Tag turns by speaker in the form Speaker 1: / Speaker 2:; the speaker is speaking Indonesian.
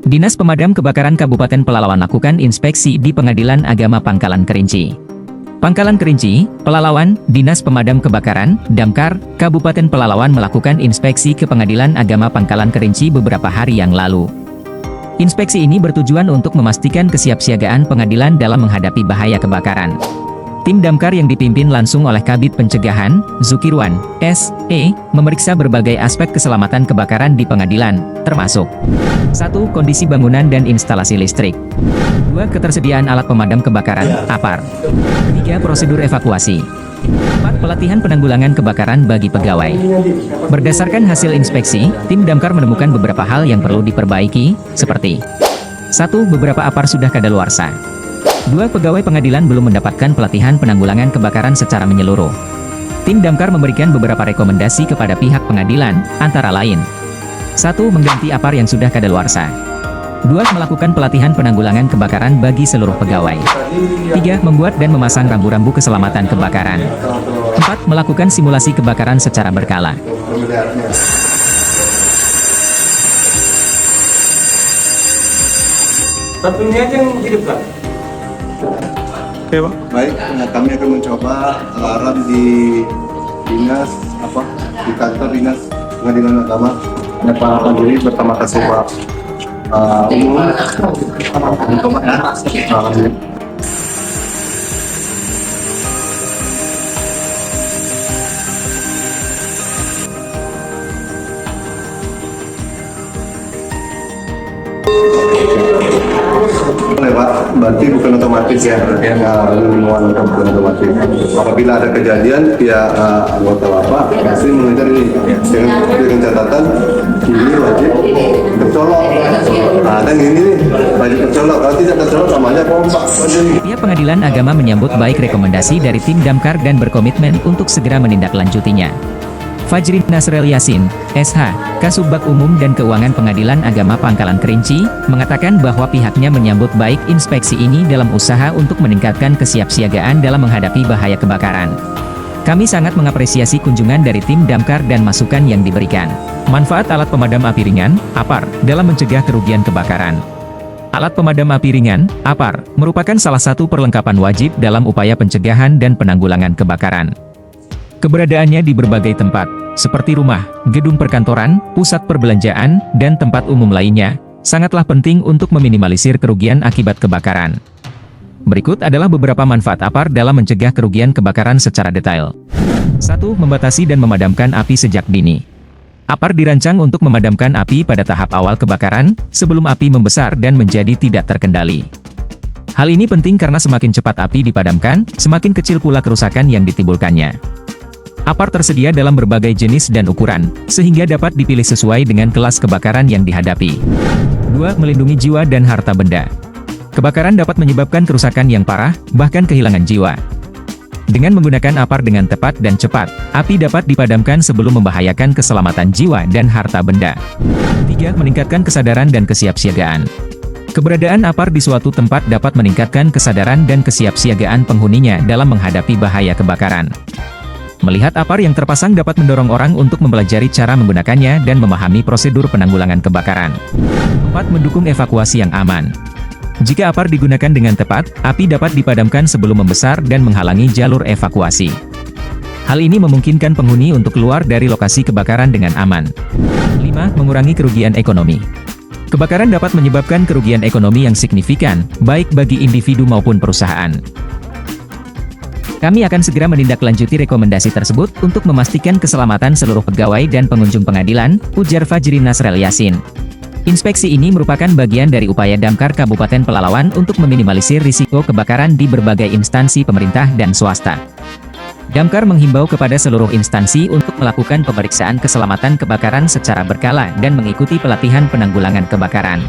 Speaker 1: Dinas Pemadam Kebakaran Kabupaten Pelalawan lakukan inspeksi di Pengadilan Agama Pangkalan Kerinci. Pangkalan Kerinci, Pelalawan, Dinas Pemadam Kebakaran, Damkar, Kabupaten Pelalawan melakukan inspeksi ke Pengadilan Agama Pangkalan Kerinci beberapa hari yang lalu. Inspeksi ini bertujuan untuk memastikan kesiapsiagaan pengadilan dalam menghadapi bahaya kebakaran. Tim Damkar yang dipimpin langsung oleh Kabid Pencegahan, Zukirwan, S.E., memeriksa berbagai aspek keselamatan kebakaran di pengadilan, termasuk 1. Kondisi bangunan dan instalasi listrik. 2. Ketersediaan alat pemadam kebakaran, APAR. 3. Prosedur evakuasi. 4. Pelatihan penanggulangan kebakaran bagi pegawai. Berdasarkan hasil inspeksi, tim Damkar menemukan beberapa hal yang perlu diperbaiki, seperti 1. Beberapa APAR sudah kadaluarsa. 2. Pegawai pengadilan belum mendapatkan pelatihan penanggulangan kebakaran secara menyeluruh. Tim Damkar memberikan beberapa rekomendasi kepada pihak pengadilan, antara lain 1. Mengganti APAR yang sudah kadaluarsa. 2. Melakukan pelatihan penanggulangan kebakaran bagi seluruh pegawai. 3. Membuat dan memasang rambu-rambu keselamatan kebakaran. 4. Melakukan simulasi kebakaran secara berkala.
Speaker 2: Satunya aja yang hidup, Pak.
Speaker 3: Oke, Pak. Baik, kami akan mencoba alarm di dinas di kantor dinas pengadilan agama Pak Diri bersama Kasubag umum Pak, berarti bukan otomatis ya, bukan otomatis. Apabila ada kejadian, pihak anggota Bapak pasti mengejar ini dengan catatan ini wajib tercolok. Nah, dan ini nih wajib tercolok. Kalau tidak tercolok namanya pompa.
Speaker 1: Pihak Pengadilan Agama menyambut baik rekomendasi dari tim Damkar dan berkomitmen untuk segera menindaklanjutinya. Fajri Nasrel Yasin, SH, Kasubag Umum dan Keuangan Pengadilan Agama Pangkalan Kerinci, mengatakan bahwa pihaknya menyambut baik inspeksi ini dalam usaha untuk meningkatkan kesiapsiagaan dalam menghadapi bahaya kebakaran. Kami sangat mengapresiasi kunjungan dari tim Damkar dan masukan yang diberikan. Manfaat alat pemadam api ringan, APAR, dalam mencegah kerugian kebakaran. Alat pemadam api ringan, APAR, merupakan salah satu perlengkapan wajib dalam upaya pencegahan dan penanggulangan kebakaran. Keberadaannya di berbagai tempat, seperti rumah, gedung perkantoran, pusat perbelanjaan, dan tempat umum lainnya, sangatlah penting untuk meminimalisir kerugian akibat kebakaran. Berikut adalah beberapa manfaat APAR dalam mencegah kerugian kebakaran secara detail. 1. Membatasi dan memadamkan api sejak dini. APAR dirancang untuk memadamkan api pada tahap awal kebakaran, sebelum api membesar dan menjadi tidak terkendali. Hal ini penting karena semakin cepat api dipadamkan, semakin kecil pula kerusakan yang ditimbulkannya. APAR tersedia dalam berbagai jenis dan ukuran, sehingga dapat dipilih sesuai dengan kelas kebakaran yang dihadapi. 2. Melindungi jiwa dan harta benda. Kebakaran dapat menyebabkan kerusakan yang parah, bahkan kehilangan jiwa. Dengan menggunakan APAR dengan tepat dan cepat, api dapat dipadamkan sebelum membahayakan keselamatan jiwa dan harta benda. 3. Meningkatkan kesadaran dan kesiapsiagaan. Keberadaan APAR di suatu tempat dapat meningkatkan kesadaran dan kesiapsiagaan penghuninya dalam menghadapi bahaya kebakaran. Melihat APAR yang terpasang dapat mendorong orang untuk mempelajari cara menggunakannya dan memahami prosedur penanggulangan kebakaran. 4. Mendukung evakuasi yang aman. Jika APAR digunakan dengan tepat, api dapat dipadamkan sebelum membesar dan menghalangi jalur evakuasi. Hal ini memungkinkan penghuni untuk keluar dari lokasi kebakaran dengan aman. 5. Mengurangi kerugian ekonomi. Kebakaran dapat menyebabkan kerugian ekonomi yang signifikan, baik bagi individu maupun perusahaan. Kami akan segera menindaklanjuti rekomendasi tersebut untuk memastikan keselamatan seluruh pegawai dan pengunjung pengadilan, ujar Fajri Nasrel Yasin. Inspeksi ini merupakan bagian dari upaya Damkar Kabupaten Pelalawan untuk meminimalisir risiko kebakaran di berbagai instansi pemerintah dan swasta. Damkar menghimbau kepada seluruh instansi untuk melakukan pemeriksaan keselamatan kebakaran secara berkala dan mengikuti pelatihan penanggulangan kebakaran.